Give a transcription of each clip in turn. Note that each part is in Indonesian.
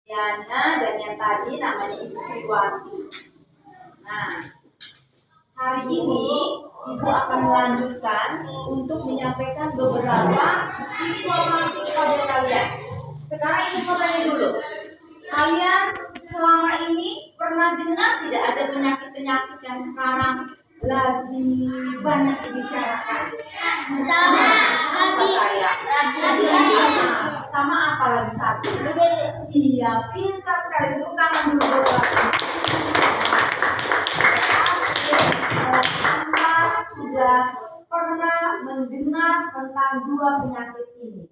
Yana dan yang tadi namanya Ibu Sriwati. Nah, hari ini Ibu akan melanjutkan untuk menyampaikan beberapa informasi kepada kalian. Sekarang Ibu mau tanya dulu, kalian selama ini pernah dengar tidak ada penyakit-penyakit yang sekarang lagi banyak dibicarakan? Apa saya? Sama apa lagi satu? Iya, pintar sekali. Tepuk tangan dulu. Anda sudah pernah mendengar tentang dua penyakit ini.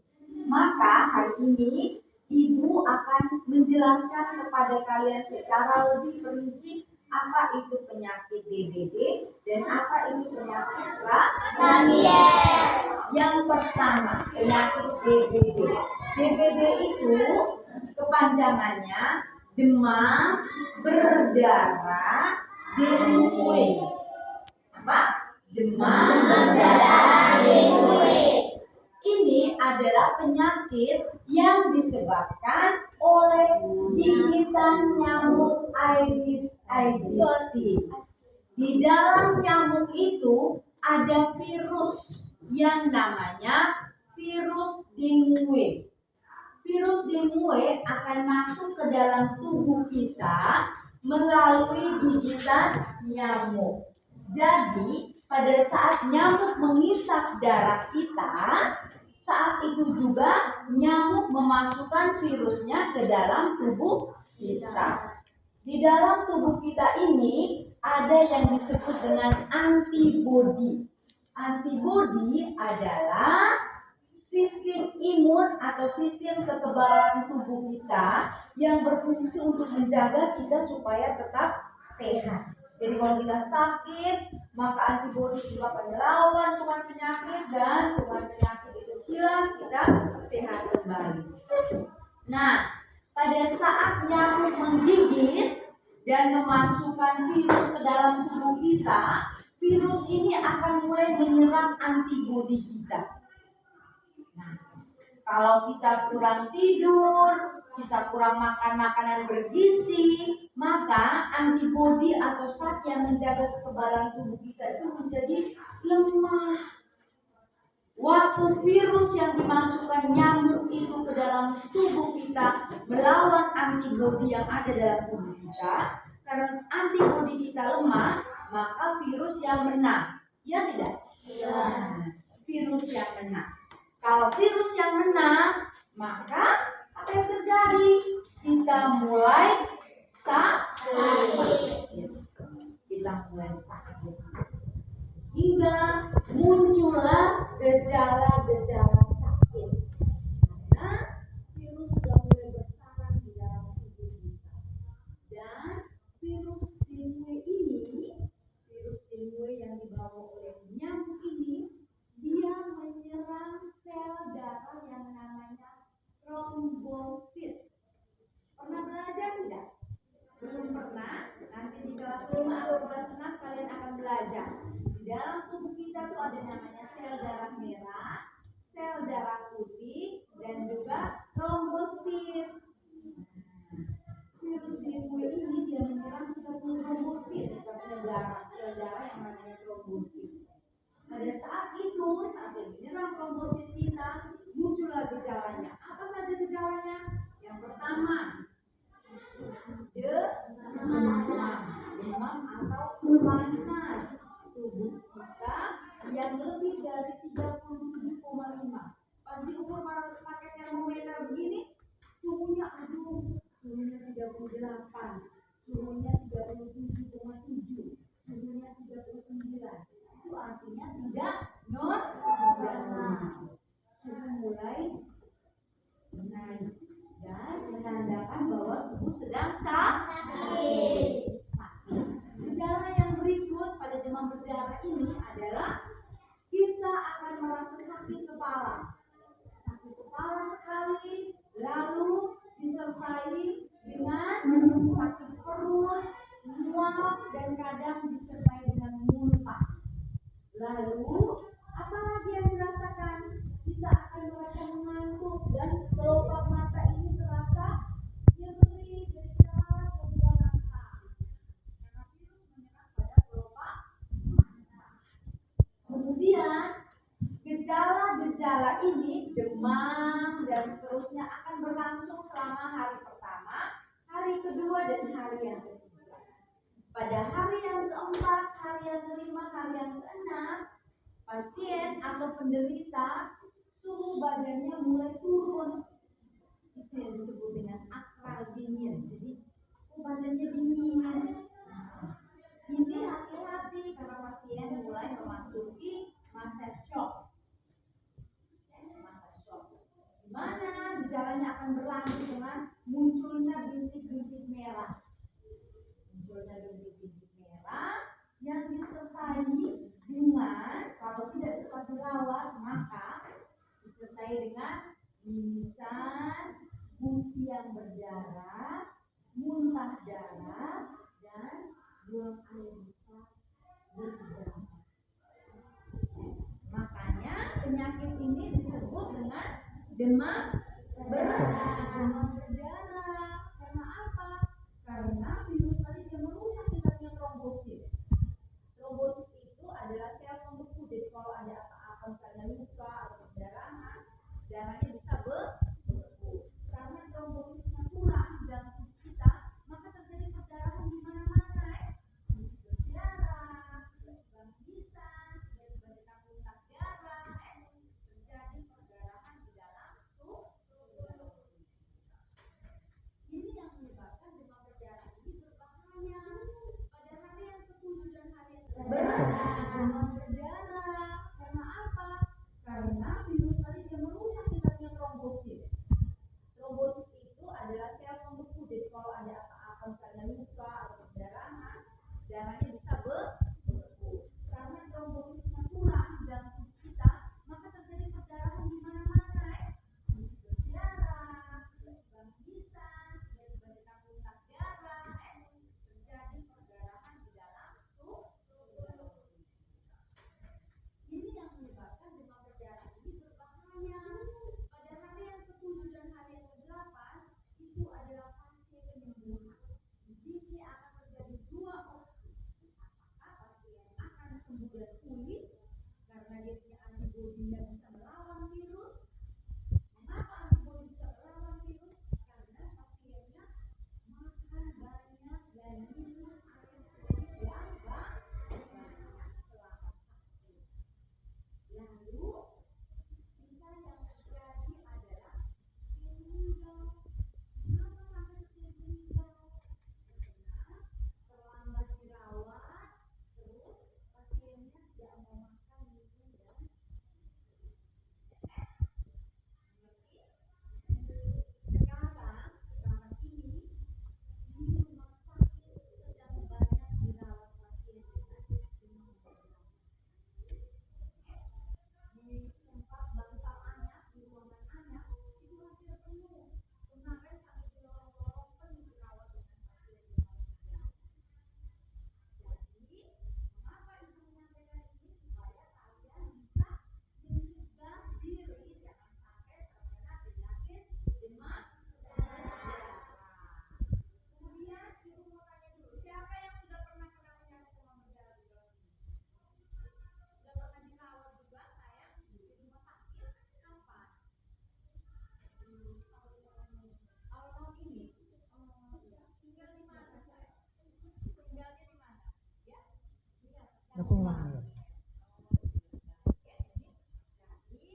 Maka hari ini Ibu akan menjelaskan kepada kalian secara lebih perinci apa itu penyakit DBD dan apa itu penyakit rabies. Yang pertama, penyakit DBD. DBD itu kepanjangannya demam berdarah dengue. Apa? Demam berdarah dengue. Ini adalah penyakit yang disebabkan oleh gigitan nyamuk Aedes aegypti. Di dalam nyamuk itu ada virus yang namanya virus dengue. Virus dengue akan masuk ke dalam tubuh kita melalui gigitan nyamuk. Jadi, pada saat nyamuk mengisap darah kita, saat itu juga nyamuk memasukkan virusnya ke dalam tubuh kita. Di dalam tubuh kita ini ada yang disebut dengan antibodi. Antibodi adalah sistem imun atau sistem kekebalan tubuh kita yang berfungsi untuk menjaga kita supaya tetap sehat. Jadi kalau kita sakit, maka antibodi juga akan melawan kuman penyakit dan kuman penyakit itu hilang, kita sehat kembali. Nah, pada saat nyamuk menggigit dan memasukkan virus ke dalam tubuh kita, virus ini akan mulai menyerang antibodi kita. Nah, kalau kita kurang tidur, kita kurang makan makanan bergizi, maka antibodi atau zat yang menjaga kekebalan tubuh kita itu menjadi lemah. Waktu virus yang dimasukkan nyamuk itu ke dalam tubuh kita melawan antibodi yang ada dalam tubuh kita, karena antibodi kita lemah, maka virus yang menang. Ya tidak? Ya. Virus yang menang. Kalau virus yang menang, maka apa yang terjadi? Kita mulai sakit. Kita mulai sakit. Hingga muncullah gejala-gejala sakit. Karena virus sudah mulai bersarang di dalam tubuh kita. Dan virus dengue ini, virus dengue yang dibawa oleh nyamuk ini, dia menyerang sel darah yang namanya trombosit. Pernah belajar tidak? Belum pernah? Nanti di kelas 5 atau kelas 6 kalian akan belajar. Di dalam tubuh kita tuh ada namanya sel darah merah, sel darah putih, dan juga trombosit. Virus dengue ini dia menyerang kita punya trombosit, kita punya darah, sel darah yang namanya trombosit. Pada saat itu, saat dia menyerang trombosit kita, muncullah gejalanya. Apa saja gejalanya? Yang pertama, demam atau panas tubuh kita yang lebih dari 37,5. Pas diukur pakai termometer begini, suhunya 38, suhunya 37,7, suhunya 39. Itu artinya tidak normal. Suhu mulai naik dan menandakan bahwa tubuh sedang sakit. Gejala yang berikut pada demam berdarah ini adalah kita akan merasa sakit kepala. Sakit kepala sekali, lalu disertai dengan sakit perut, mual, dan kadang disertai dengan muntah. Lalu, apa lagi yang dirasakan? Kita akan merasa mengantuk dan kelopak mata ini terasa nyeri. ini demam dan seterusnya akan berlangsung selama hari pertama, hari kedua, dan hari yang ketiga. Pada hari yang keempat, hari yang kelima, hari yang keenam, pasien atau penderita suhu badannya mulai turun. Itu yang disebut dengan akral dingin. Jadi badannya dingin. Ini hati-hati karena pasien mulai memasuki masa shock. Dimana gejalanya akan berlanjut dengan munculnya bintik-bintik merah. Munculnya bintik-bintik merah yang disertai dengan, kalau tidak cepat dirawat, maka disertai dengan mimisan, gusi yang berdarah, muntah darah, dan buang air besar beberapa. Makanya penyakit ini disebut dengan demam berdarah. Karena apa? Karena virus tadi dia merusak kita punya trombosit. Trombosit itu adalah sel pembeku. Jadi kalau ada apa-apa misalnya luka atau perdarahan, darahnya bisa beku. Karena trombositnya kurang di dalam tubuh kita, maka terjadi perdarahan di mana-mana. Darah, bangkitan, tiba-tiba kita muntah darah, terjadi perdarahan di dalam tubuh. Ini yang menyebabkan demam berdarah ini berbahaya. Pada hari yang ke-7 dan hari yang demam berdarah. Karena apa? Karena virus tadi dia merusak kita punya trombosit. Trombosit itu adalah sel pembeku. Jadi kalau ada apa-apa misalnya luka atau perdarahan, darahnya bisa beku. Karena trombositnya kurang di dalam tubuh kita, maka terjadi perdarahan di mana-mana. Darah, bangkitan, tiba-tiba kita muntah darah, terjadi perdarahan di dalam tubuh. Ini yang menyebabkan demam berdarah ini berbahaya. Pada hari yang ke-7 dan hari yang ke-8 itu adalah fase penyembuhan. Di sini akan terjadi dua opsi. Apakah pasien akan sembuh dan pulih karena dia punya antibodi yang bisa melawan virus? Mengapa antibodi bisa melawan virus? Karena pasiennya makan banyak dan minum air putih yang banyak selama sakit. Lalu sisa yang terjadi adalah meninggal. Kenapa sampai meninggal? Karena terlambat dirawat, terus pasiennya tidak mau makan, minum, dan sekarang ini di rumah sakit sedang banyak dirawat pasien dengan demam berdarah. Di tempat bangsal anak, di ruangan anak itu hampir penuh. Kemarin sampai di lorong-lorong penuh dirawat dengan pasien demam berdarah. Jadi, mengapa ibu menyampaikan ini? Supaya kalian bisa mencegah diri jangan sampai terkena penyakit demam berdarah. Kemudian ibu mau tanya dulu, siapa yang sudah pernah kena penyakit demam berdarah di dalam ini? Sudah pernah dirawat juga sayang di rumah sakit? Kapan? Awal tahun ini? Tinggal di mana sayang? Tinggalnya di mana? Ya? Aku ulang. Jadi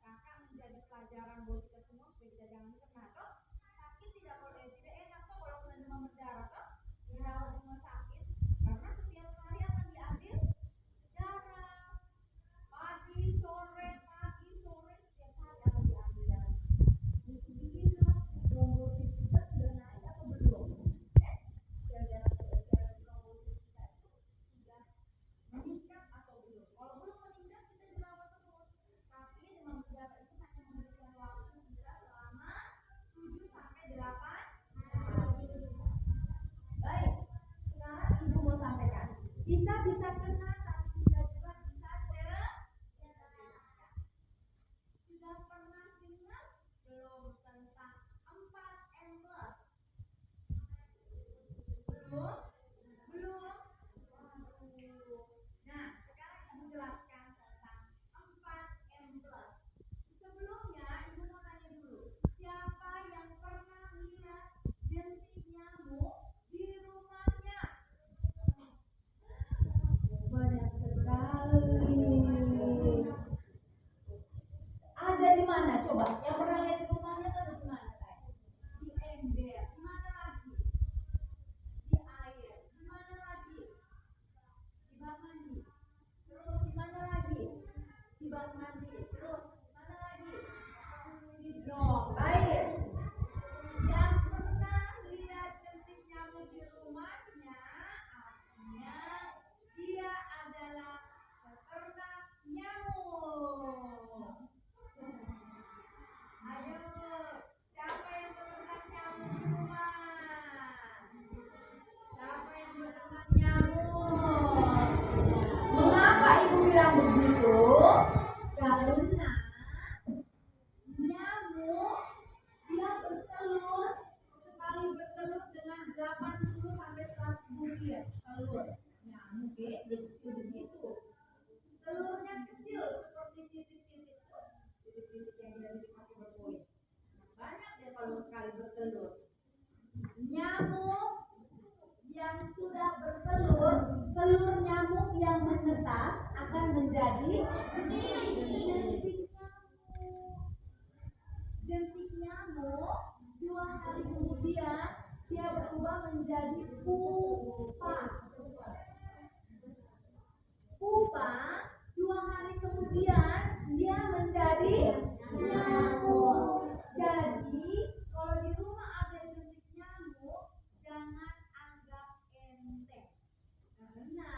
kakak menjadi pelajaran buat kita semua supaya kita jangan kena toh. Sakit tidak boleh, tidak enak toh kalau kena demam berdarah toh. Dirawat di rumah sakit karena setiap hari akan diambil darah. Pagi, sore, setiap hari akan diambil darah. Mungkin dilihat trombosit kita sudah naik atau belum? Sel darah trombosit kita itu sudah meningkat atau belum? Kalau belum meningkat kita dirawat terus. Tapi demam berdarah itu hanya memberikan waktu kita selama 7 sampai 8 hari. Baik, sekarang ibu mau sampaikan. Kita bisa kena tapi kita juga bisa cegah. Sudah pernah dengar belum tentang 4M plus? Belum? Belum? Waduh. Nah, sekarang ibu jelaskan tentang 4M plus. jentik nyamuk 2 hari kemudian dia berubah menjadi pupa. Pupa 2 hari kemudian dia menjadi nyamuk. Jadi kalau di rumah ada jentik nyamuk, jangan anggap enteng. Karena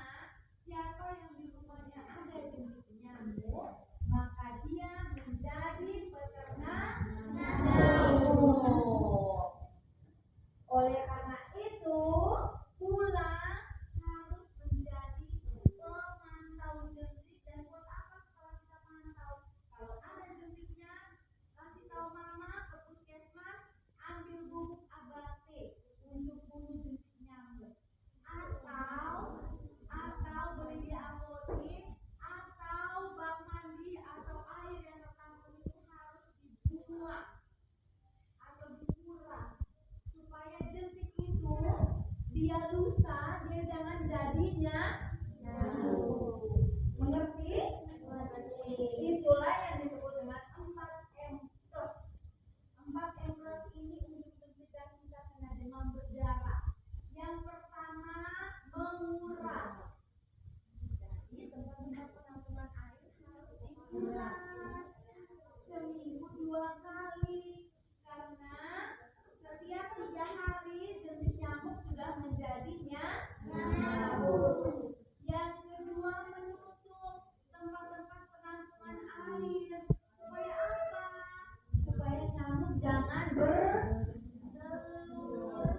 siapa yang di rumahnya ada jentik nyamuk, maka dia menjadi peternak nyamuk. Oleh karena itu, pulang harus menjadi pemantau jentik. Dan buat apa setelah kita pantau? Kalau ada jentiknya, kasih tahu mama ke puskesmas, ambil bubuk abate untuk bunuh jentik nyamuk. Atau beli di apotek, atau bak mandi atau air yang tertampung itu harus dibuang atau dikuras supaya jentik itu dia lusa, dia jangan jadinya nyamuk. Mengerti? Itulah yang disebut dengan 4M+. 4M+ ini untuk mencegah kita kena demam berdarah. Yang pertama, menguras. Jadi tempat-tempat penampungan air harus dikuras seminggu 2 kali, karena setiap 3 hari jentik nyamuk sudah menjadi nyamuk. Yang kedua, menutup tempat-tempat penampungan air. Supaya apa? Supaya nyamuk jangan bertelur.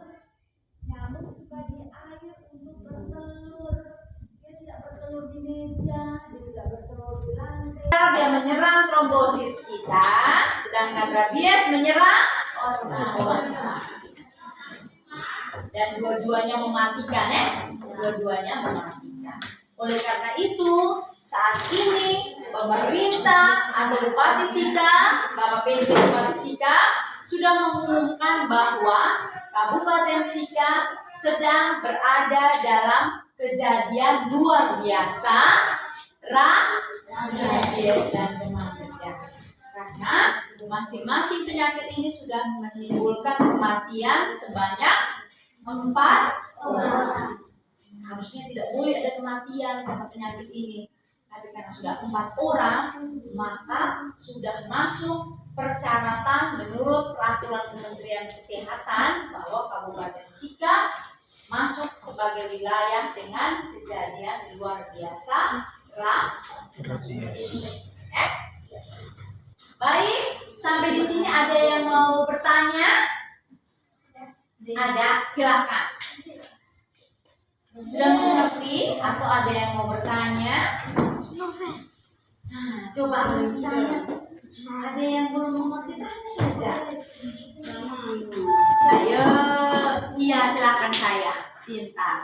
Nyamuk suka di air untuk bertelur. Dia tidak bertelur di meja, dia tidak bertelur di lantai. Dia menyerang trombosit kita, sedangkan rabies menyerang orang. Dan dua-duanya mematikan ya. Dua-duanya mematikan. Oleh karena itu, saat ini pemerintah atau Bupati Sika, Bapak PJ Bupati Sika sudah mengumumkan bahwa Kabupaten Sika sedang berada dalam kejadian luar biasa rabies dan demam berdarah. Karena masing-masing penyakit ini sudah menimbulkan kematian sebanyak 4 orang. Harusnya tidak boleh ada kematian karena penyakit ini. Tapi karena sudah 4 orang, maka sudah masuk persyaratan menurut peraturan Kementerian Kesehatan bahwa Kabupaten Sika masuk sebagai wilayah dengan kejadian luar biasa rabies. Baik, sampai di sini ada yang mau bertanya? Ada, silakan. Sudah mengerti atau ada yang mau bertanya? Coba bertanya. Ada yang belum mengerti, tanya saja. Ayo, iya silakan saya. Pintar.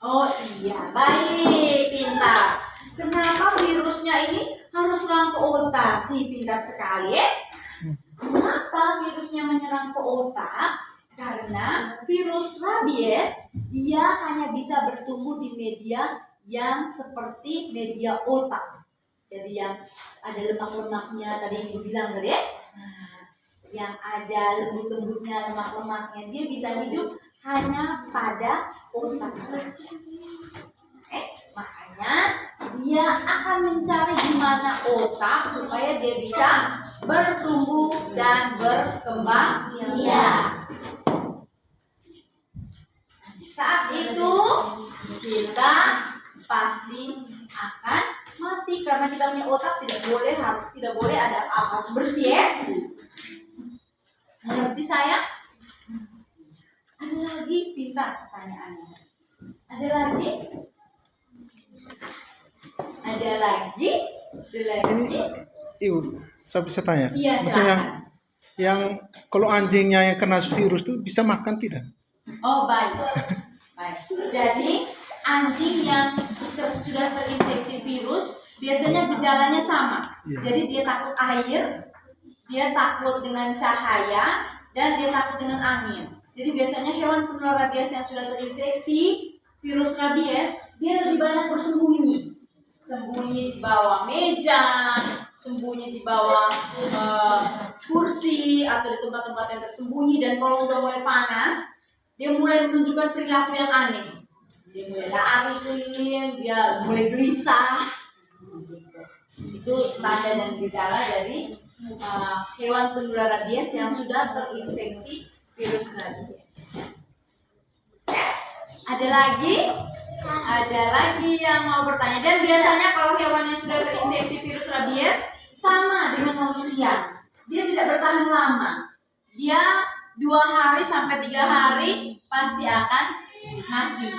Oh iya, baik, pintar. Kenapa virusnya ini harus serang ke otak? Pintar sekali ya. Kenapa virusnya menyerang ke otak? Karena virus rabies dia hanya bisa bertumbuh di media yang seperti media otak. Jadi yang ada lemak-lemaknya tadi yang dibilang tadi ya. Yang ada lembut-lembutnya, lemak-lemaknya, dia bisa hidup hanya pada otak saja. Makanya dia akan mencari di mana otak supaya dia bisa bertumbuh dan berkembang. Saat itu kita pasti akan mati karena kita punya otak tidak boleh ada apa harus bersih ya. Mengerti saya? Ada lagi pintar pertanyaannya. Ada lagi? Ibu, saya bisa tanya. Iya, Maksudnya yang kalau anjingnya yang kena virus itu bisa makan tidak? Oh baik. Jadi anjing yang sudah terinfeksi virus biasanya gejalanya sama. Jadi dia takut air, dia takut dengan cahaya, dan dia takut dengan angin. Jadi biasanya hewan penular rabies yang sudah terinfeksi virus rabies, dia lebih banyak bersembunyi. Sembunyi di bawah meja, sembunyi di bawah kursi atau di tempat-tempat yang tersembunyi. Dan kalau sudah mulai panas, dia mulai menunjukkan perilaku yang aneh. Dia mulai lari keliling, dia mulai gelisah. Itu tanda dan gejala dari hewan penular rabies yang sudah terinfeksi virus rabies. Ada lagi yang mau bertanya. Dan biasanya kalau hewan yang sudah terinfeksi virus rabies sama dengan manusia, dia tidak bertahan lama. Dia 2 hari sampai 3 hari pasti akan mati.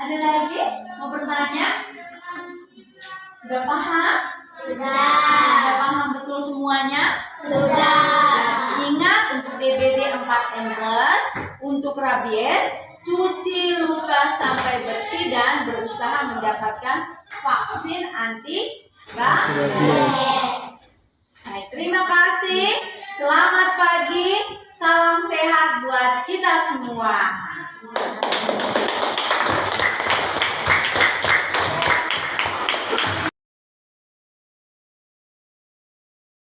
Ada lagi mau bertanya? Sudah paham? Sudah paham betul semuanya? Ingat, untuk DBD 4M+, untuk rabies, cuci luka sampai bersih dan berusaha mendapatkan vaksin anti rabies. Baik, terima kasih. Selamat pagi. Salam sehat buat kita semua.